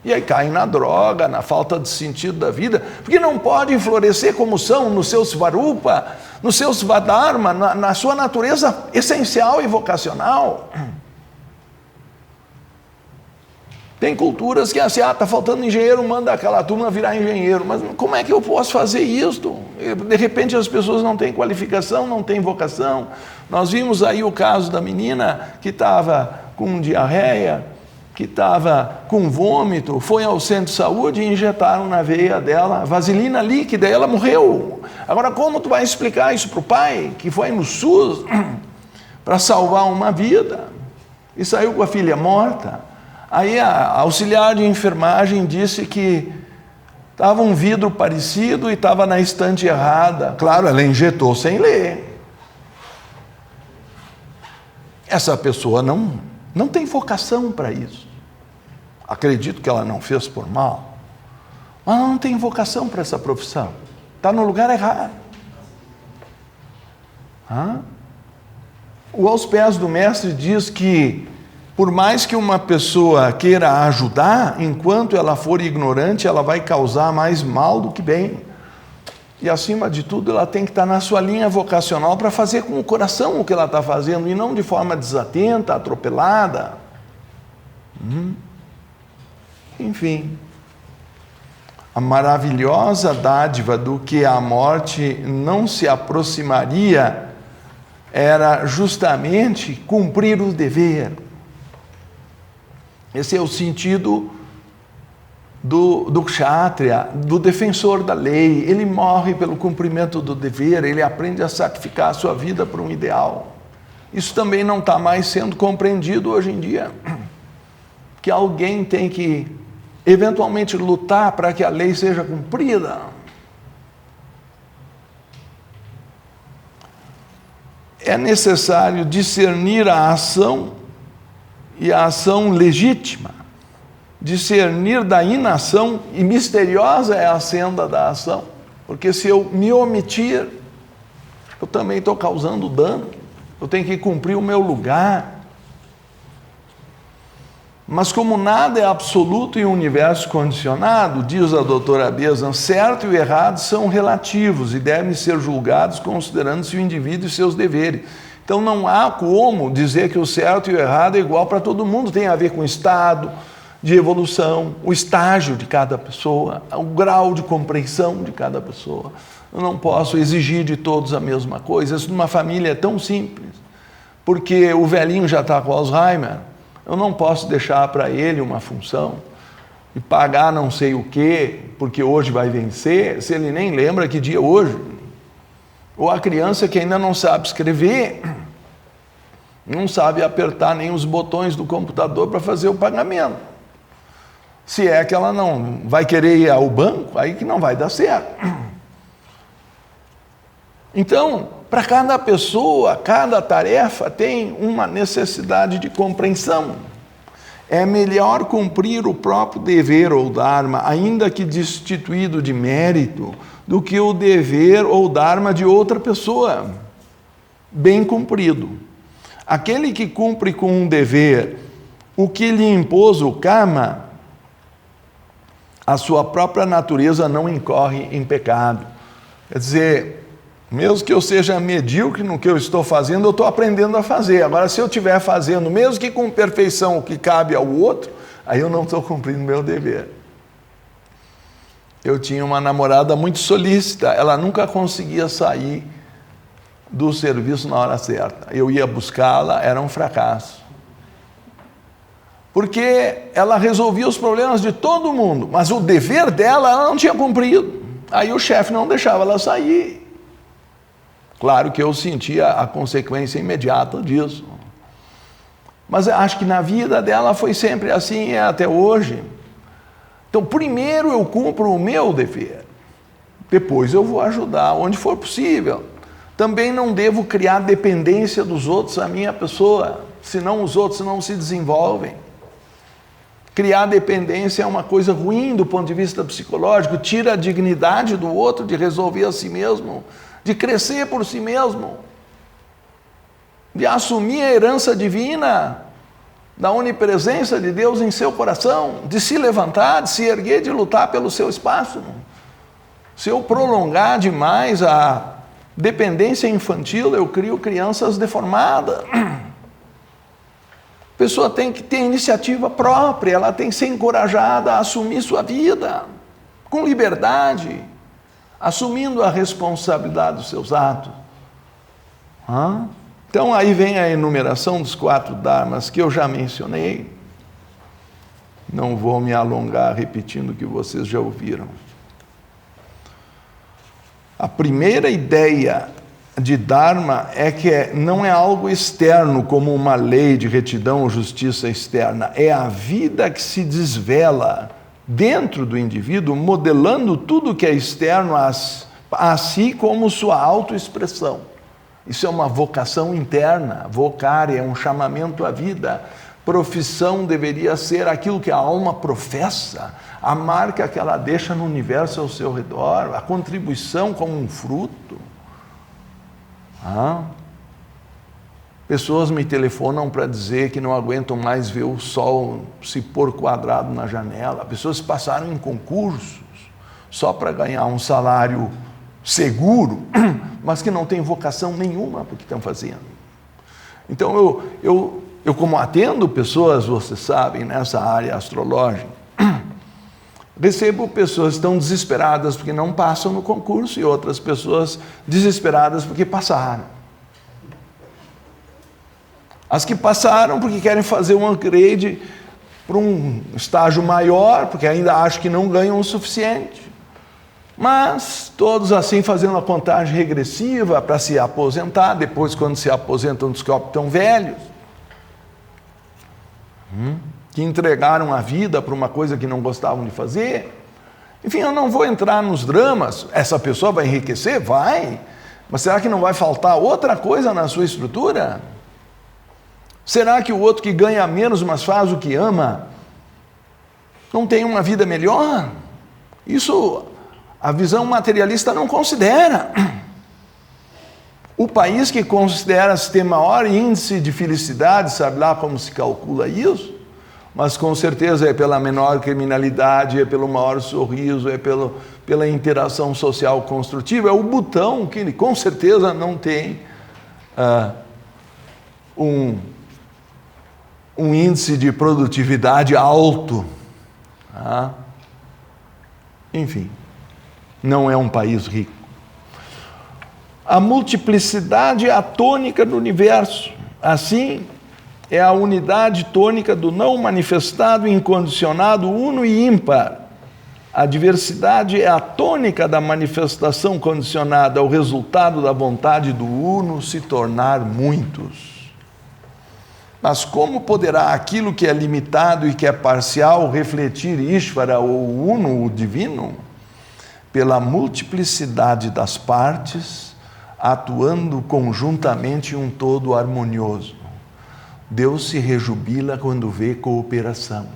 e aí cai na droga, na falta de sentido da vida, porque não podem florescer como são no seu Svarupa, no seu Svadharma, na sua natureza essencial e vocacional. Tem culturas que assim, está faltando engenheiro, manda aquela turma virar engenheiro. Mas como é que eu posso fazer isso? De repente as pessoas não têm qualificação, não têm vocação. Nós vimos aí o caso da menina que estava com diarreia, que estava com vômito, foi ao centro de saúde e injetaram na veia dela vaselina líquida e ela morreu. Agora, como tu vai explicar isso para o pai, que foi no SUS para salvar uma vida e saiu com a filha morta? Aí a auxiliar de enfermagem disse que estava um vidro parecido e estava na estante errada. Claro, ela injetou sem ler. Essa pessoa não tem vocação para isso. Acredito que ela não fez por mal, mas ela não tem vocação para essa profissão. Está no lugar errado. O Aos Pés do Mestre diz que, por mais que uma pessoa queira ajudar, enquanto ela for ignorante, ela vai causar mais mal do que bem. E, acima de tudo, ela tem que estar na sua linha vocacional para fazer com o coração o que ela está fazendo, e não de forma desatenta, atropelada. Enfim, a maravilhosa dádiva do que a morte não se aproximaria era justamente cumprir o dever. Esse é o sentido do kshatriya, do defensor da lei. Ele morre pelo cumprimento do dever, ele aprende a sacrificar a sua vida por um ideal. Isso também não está mais sendo compreendido hoje em dia. Que alguém tem que eventualmente lutar para que a lei seja cumprida. É necessário discernir a ação e a ação legítima, discernir da inação, e misteriosa é a senda da ação, porque se eu me omitir, eu também estou causando dano, eu tenho que cumprir o meu lugar. Mas como nada é absoluto em um universo condicionado, diz a doutora Bezan, certo e errado são relativos e devem ser julgados considerando-se o indivíduo e seus deveres. Então não há como dizer que o certo e o errado é igual para todo mundo, tem a ver com o estado de evolução, o estágio de cada pessoa, o grau de compreensão de cada pessoa. Eu não posso exigir de todos a mesma coisa. Isso numa família é tão simples, porque o velhinho já está com Alzheimer. Eu não posso deixar para ele uma função e pagar não sei o quê, porque hoje vai vencer, se ele nem lembra que dia é hoje. Ou a criança que ainda não sabe escrever, não sabe apertar nem os botões do computador para fazer o pagamento. Se é que ela não vai querer ir ao banco, aí que não vai dar certo. Então, para cada pessoa, cada tarefa tem uma necessidade de compreensão. É melhor cumprir o próprio dever ou dharma, ainda que destituído de mérito, do que o dever ou dharma de outra pessoa, bem cumprido. Aquele que cumpre com um dever o que lhe impôs o karma, a sua própria natureza não incorre em pecado. Quer dizer, mesmo que eu seja medíocre no que eu estou fazendo, eu estou aprendendo a fazer. Agora, se eu estiver fazendo, mesmo que com perfeição, o que cabe ao outro, aí eu não estou cumprindo o meu dever. Eu tinha uma namorada muito solícita, ela nunca conseguia sair do serviço na hora certa. Eu ia buscá-la, era um fracasso. Porque ela resolvia os problemas de todo mundo, mas o dever dela ela não tinha cumprido. Aí o chefe não deixava ela sair. Claro que eu sentia a consequência imediata disso. Mas eu acho que na vida dela foi sempre assim, é até hoje. Então, primeiro eu cumpro o meu dever. Depois eu vou ajudar onde for possível. Também não devo criar dependência dos outros à minha pessoa, senão os outros não se desenvolvem. Criar dependência é uma coisa ruim do ponto de vista psicológico, tira a dignidade do outro de resolver a si mesmo, de crescer por si mesmo, de assumir a herança divina da onipresença de Deus em seu coração, de se levantar, de se erguer, de lutar pelo seu espaço. Se eu prolongar demais a dependência infantil, eu crio crianças deformadas. A pessoa tem que ter iniciativa própria, ela tem que ser encorajada a assumir sua vida, com liberdade, assumindo a responsabilidade dos seus atos. Então aí vem a enumeração dos 4 dharmas que eu já mencionei. Não vou me alongar repetindo o que vocês já ouviram. A primeira ideia de dharma é que não é algo externo, como uma lei de retidão ou justiça externa. É a vida que se desvela dentro do indivíduo, modelando tudo que é externo a si como sua autoexpressão. Isso é uma vocação interna, vocare, é um chamamento à vida. Profissão deveria ser aquilo que a alma professa, a marca que ela deixa no universo ao seu redor, a contribuição como um fruto. Pessoas me telefonam para dizer que não aguentam mais ver o sol se pôr quadrado na janela. Pessoas passaram em concursos só para ganhar um salário seguro, mas que não têm vocação nenhuma para o que estão fazendo. Então eu como atendo pessoas, vocês sabem, nessa área astrológica, recebo pessoas que estão desesperadas porque não passam no concurso e outras pessoas desesperadas porque passaram. As que passaram porque querem fazer um upgrade para um estágio maior, porque ainda acham que não ganham o suficiente. Mas todos assim fazendo a contagem regressiva para se aposentar, depois quando se aposentam descobrem que estão velhos, que entregaram a vida para uma coisa que não gostavam de fazer. Enfim, eu não vou entrar nos dramas. Essa pessoa vai enriquecer? Vai. Mas será que não vai faltar outra coisa na sua estrutura? Será que o outro que ganha menos, mas faz o que ama, não tem uma vida melhor? Isso a visão materialista não considera. O país que considera ter maior índice de felicidade, sabe lá como se calcula isso? Mas com certeza é pela menor criminalidade, é pelo maior sorriso, é pela interação social construtiva. É o Butão, que com certeza não tem um índice de produtividade alto. Enfim, não é um país rico. A multiplicidade é a tônica do universo. Assim, é a unidade tônica do não manifestado, incondicionado, uno e ímpar. A diversidade é a tônica da manifestação condicionada, o resultado da vontade do uno se tornar muitos. Mas como poderá aquilo que é limitado e que é parcial refletir Ishvara ou uno, o divino? Pela multiplicidade das partes, atuando conjuntamente um todo harmonioso. Deus se rejubila quando vê cooperação.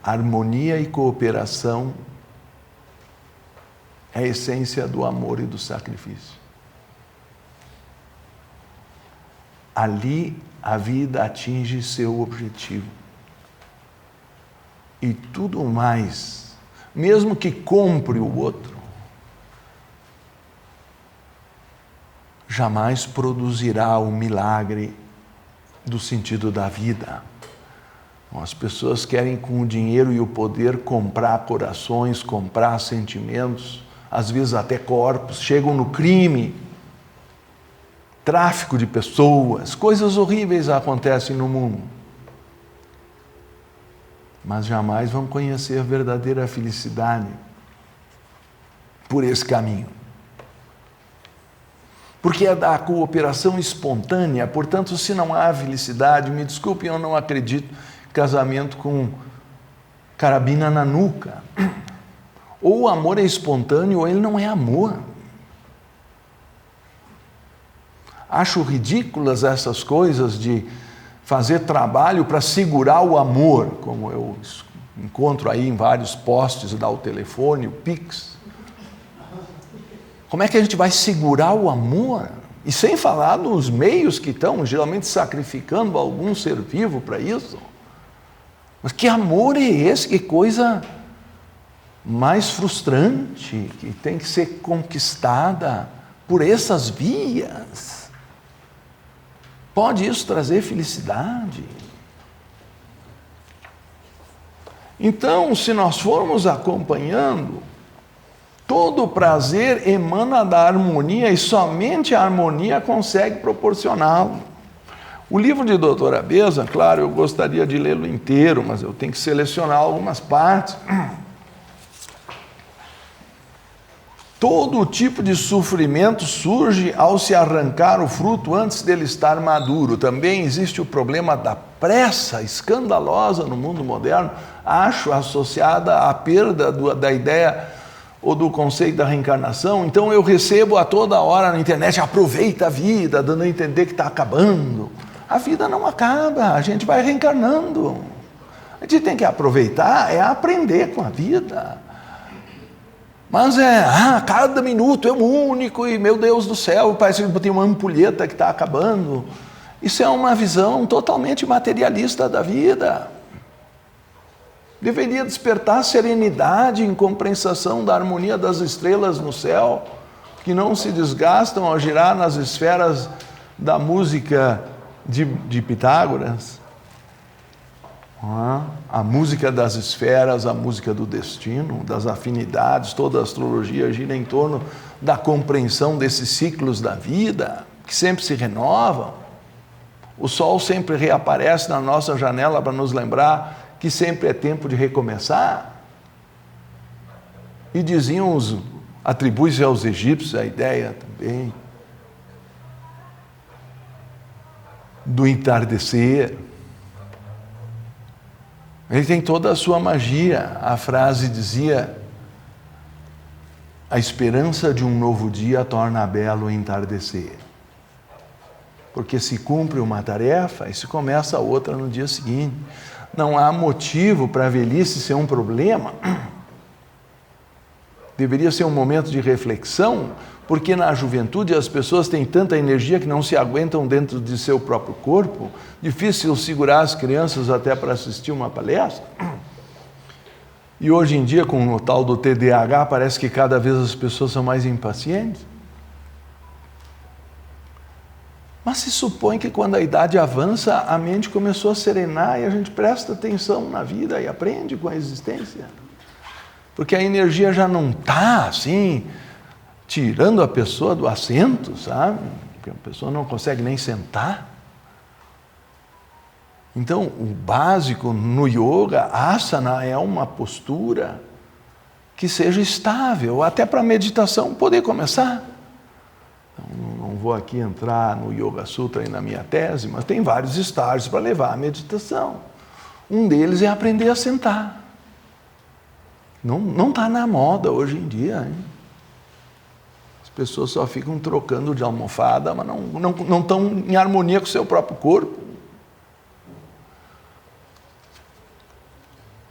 Harmonia e cooperação é a essência do amor e do sacrifício. Ali a vida atinge seu objetivo. E tudo mais, mesmo que compre o outro, jamais produzirá o milagre do sentido da vida. As pessoas querem com o dinheiro e o poder comprar corações, comprar sentimentos, às vezes até corpos, chegam no crime, tráfico de pessoas, coisas horríveis acontecem no mundo. Mas jamais vão conhecer a verdadeira felicidade por esse caminho. Porque é da cooperação espontânea, portanto, se não há felicidade, me desculpem, eu não acredito em casamento com carabina na nuca. Ou o amor é espontâneo, ou ele não é amor. Acho ridículas essas coisas de fazer trabalho para segurar o amor, como eu encontro aí em vários posts, dá o telefone, o Pix. Como é que a gente vai segurar o amor? E sem falar nos meios que estão geralmente sacrificando algum ser vivo para isso. Mas que amor é esse? Que coisa mais frustrante, que tem que ser conquistada por essas vias. Pode isso trazer felicidade? Então, se nós formos acompanhando, todo o prazer emana da harmonia e somente a harmonia consegue proporcioná-lo. O livro de Dr. Abeza, claro, eu gostaria de lê-lo inteiro, mas eu tenho que selecionar algumas partes. Todo tipo de sofrimento surge ao se arrancar o fruto antes dele estar maduro. Também existe o problema da pressa escandalosa no mundo moderno, acho associada à perda da ideia ou do conceito da reencarnação. Então eu recebo a toda hora na internet, aproveita a vida, dando a entender que está acabando. A vida não acaba, a gente vai reencarnando. A gente tem que aproveitar, aprender com a vida. Mas cada minuto é um único e, meu Deus do céu, parece que tem uma ampulheta que está acabando. Isso é uma visão totalmente materialista da vida. Deveria despertar serenidade em compensação da harmonia das estrelas no céu, que não se desgastam ao girar nas esferas da música de Pitágoras. A música das esferas, a música do destino, das afinidades, toda a astrologia gira em torno da compreensão desses ciclos da vida, que sempre se renovam. O sol sempre reaparece na nossa janela para nos lembrar que sempre é tempo de recomeçar. E diziam atribui-se aos egípcios a ideia também do entardecer. Ele tem toda a sua magia. A frase dizia: a esperança de um novo dia torna belo o entardecer. Porque se cumpre uma tarefa e se começa outra no dia seguinte. Não há motivo para a velhice ser um problema. Deveria ser um momento de reflexão, porque na juventude as pessoas têm tanta energia que não se aguentam dentro de seu próprio corpo. Difícil segurar as crianças até para assistir uma palestra. E hoje em dia, com o tal do TDAH, parece que cada vez as pessoas são mais impacientes. Mas se supõe que quando a idade avança, a mente começou a serenar e a gente presta atenção na vida e aprende com a existência. Porque a energia já não está assim, tirando a pessoa do assento, sabe? Porque a pessoa não consegue nem sentar. Então, o básico no yoga, asana, é uma postura que seja estável, até para a meditação poder começar. Não vou aqui entrar no Yoga Sutra e na minha tese, mas tem vários estágios para levar a meditação. Um deles é aprender a sentar. Não está na moda hoje em dia, hein? As pessoas só ficam trocando de almofada, mas não estão em harmonia com o seu próprio corpo.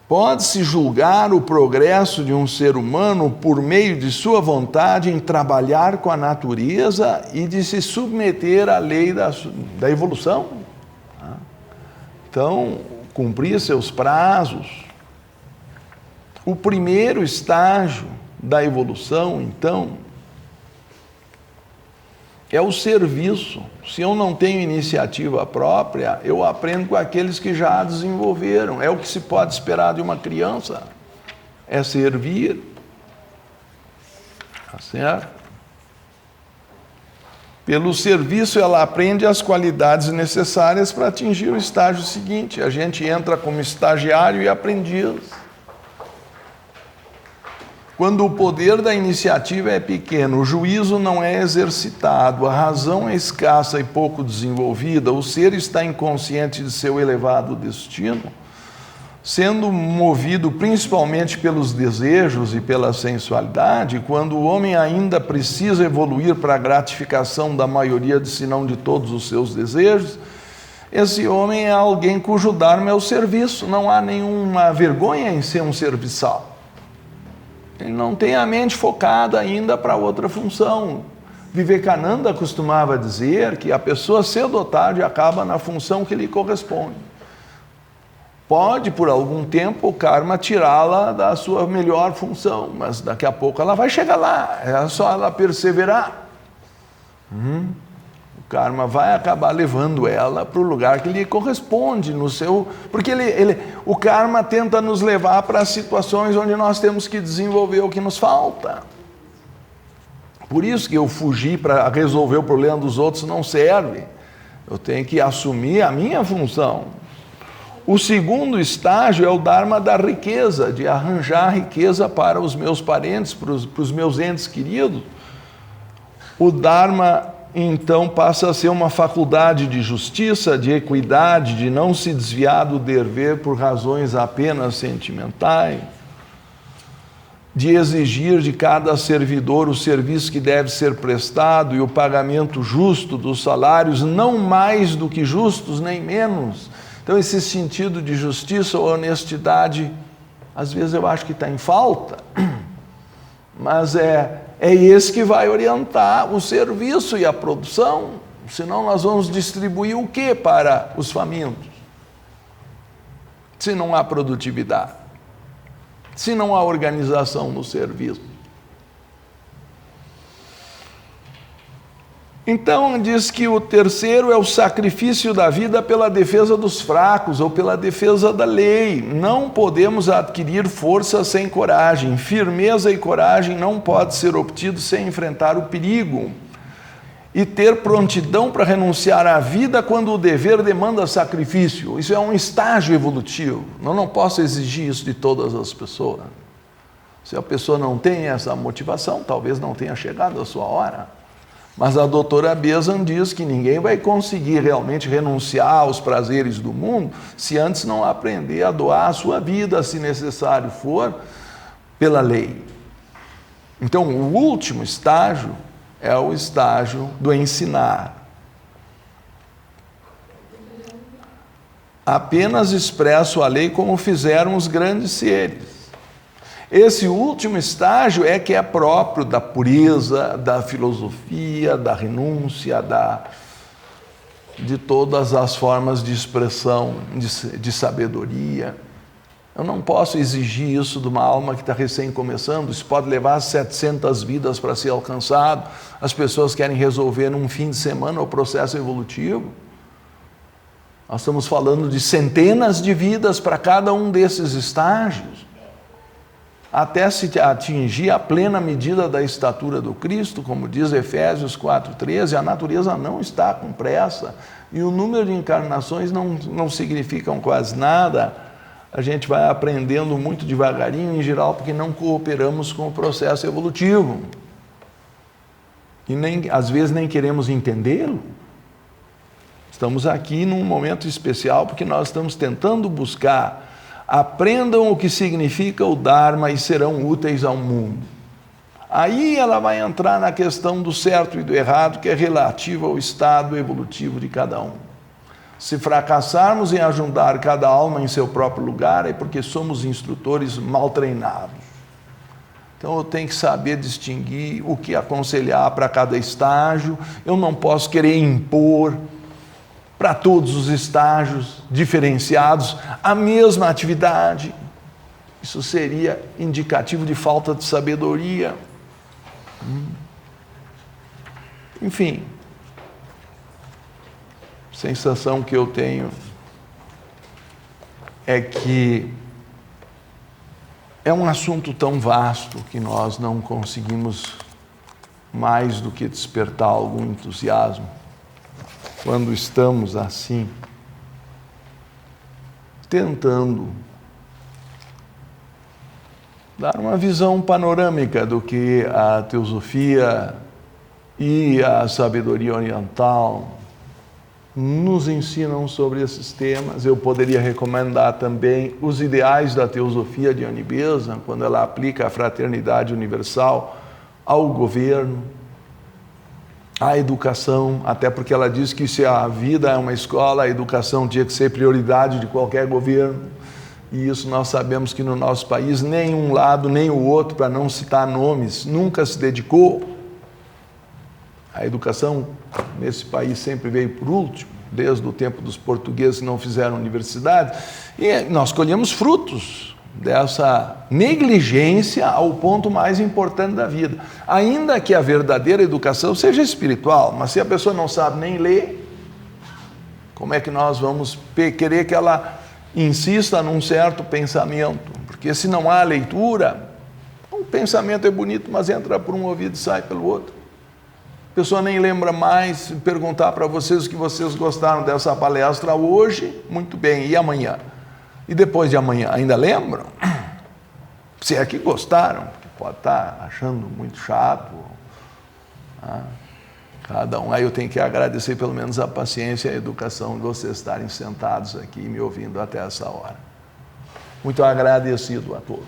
Pode-se julgar o progresso de um ser humano por meio de sua vontade em trabalhar com a natureza e de se submeter à lei da evolução. Então, cumprir seus prazos. O primeiro estágio da evolução, então, é o serviço. Se eu não tenho iniciativa própria, eu aprendo com aqueles que já a desenvolveram. É o que se pode esperar de uma criança, é servir. Tá certo? Pelo serviço, ela aprende as qualidades necessárias para atingir o estágio seguinte. A gente entra como estagiário e aprendiz. Quando o poder da iniciativa é pequeno, o juízo não é exercitado, a razão é escassa e pouco desenvolvida, o ser está inconsciente de seu elevado destino, sendo movido principalmente pelos desejos e pela sensualidade, quando o homem ainda precisa evoluir para a gratificação da maioria, se não de todos os seus desejos, esse homem é alguém cujo dharma é o serviço, não há nenhuma vergonha em ser um serviçal. Ele não tem a mente focada ainda para outra função. Vivekananda costumava dizer que a pessoa cedo ou tarde acaba na função que lhe corresponde. Pode, por algum tempo, o karma tirá-la da sua melhor função, mas daqui a pouco ela vai chegar lá, é só ela perseverar. O karma vai acabar levando ela para o lugar que lhe corresponde no seu... Porque o karma tenta nos levar para situações onde nós temos que desenvolver o que nos falta. Por isso que eu fugir para resolver o problema dos outros não serve. Eu tenho que assumir a minha função. O segundo estágio é o Dharma da riqueza, de arranjar riqueza para os meus parentes, para os meus entes queridos. O Dharma, então, passa a ser uma faculdade de justiça, de equidade, de não se desviar do dever por razões apenas sentimentais, de exigir de cada servidor o serviço que deve ser prestado e o pagamento justo dos salários, não mais do que justos, nem menos. Então, esse sentido de justiça ou honestidade, às vezes eu acho que está em falta, mas é esse que vai orientar o serviço e a produção, senão nós vamos distribuir o que para os famintos? Se não há produtividade, se não há organização no serviço. Então, diz que o terceiro é o sacrifício da vida pela defesa dos fracos ou pela defesa da lei. Não podemos adquirir força sem coragem. Firmeza e coragem não pode ser obtido sem enfrentar o perigo. E ter prontidão para renunciar à vida quando o dever demanda sacrifício. Isso é um estágio evolutivo. Eu não posso exigir isso de todas as pessoas. Se a pessoa não tem essa motivação, talvez não tenha chegado a sua hora. Mas a doutora Bezan diz que ninguém vai conseguir realmente renunciar aos prazeres do mundo se antes não aprender a doar a sua vida, se necessário for, pela lei. Então, o último estágio é o estágio do ensinar. Apenas expresso a lei como fizeram os grandes seres. Esse último estágio é que é próprio da pureza, da filosofia, da renúncia, de todas as formas de expressão, de sabedoria. Eu não posso exigir isso de uma alma que está recém começando. Isso pode levar 700 vidas para ser alcançado. As pessoas querem resolver num fim de semana o processo evolutivo. Nós estamos falando de centenas de vidas para cada um desses estágios, até se atingir a plena medida da estatura do Cristo, como diz Efésios 4,13, a natureza não está com pressa, e o número de encarnações não significam quase nada. A gente vai aprendendo muito devagarinho, em geral, porque não cooperamos com o processo evolutivo. E às vezes nem queremos entendê-lo. Estamos aqui num momento especial, porque nós estamos tentando buscar. Aprendam o que significa o Dharma e serão úteis ao mundo. Aí ela vai entrar na questão do certo e do errado, que é relativa ao estado evolutivo de cada um. Se fracassarmos em ajudar cada alma em seu próprio lugar, é porque somos instrutores mal treinados. Então eu tenho que saber distinguir o que aconselhar para cada estágio. Eu não posso querer impor para todos os estágios diferenciados a mesma atividade. Isso seria indicativo de falta de sabedoria. Enfim, a sensação que eu tenho é que é um assunto tão vasto que nós não conseguimos mais do que despertar algum entusiasmo quando estamos assim, tentando dar uma visão panorâmica do que a teosofia e a sabedoria oriental nos ensinam sobre esses temas. Eu poderia recomendar também os ideais da teosofia de Annie Besant, quando ela aplica a fraternidade universal ao governo, à educação, até porque ela diz que se a vida é uma escola, a educação tinha que ser prioridade de qualquer governo, e isso nós sabemos que no nosso país nem um lado nem o outro, para não citar nomes, nunca se dedicou. A educação nesse país sempre veio por último, desde o tempo dos portugueses que não fizeram universidade, e nós colhemos frutos dessa negligência ao ponto mais importante da vida. Ainda que a verdadeira educação seja espiritual, mas se a pessoa não sabe nem ler, como é que nós vamos querer que ela insista num certo pensamento? Porque se não há leitura, o pensamento é bonito, mas entra por um ouvido e sai pelo outro. A pessoa nem lembra mais. Perguntar para vocês o que vocês gostaram dessa palestra hoje, muito bem, e amanhã? E depois de amanhã, ainda lembram? Se é que gostaram, porque pode estar achando muito chato. Cada um. Aí eu tenho que agradecer pelo menos a paciência e a educação de vocês estarem sentados aqui me ouvindo até essa hora. Muito agradecido a todos.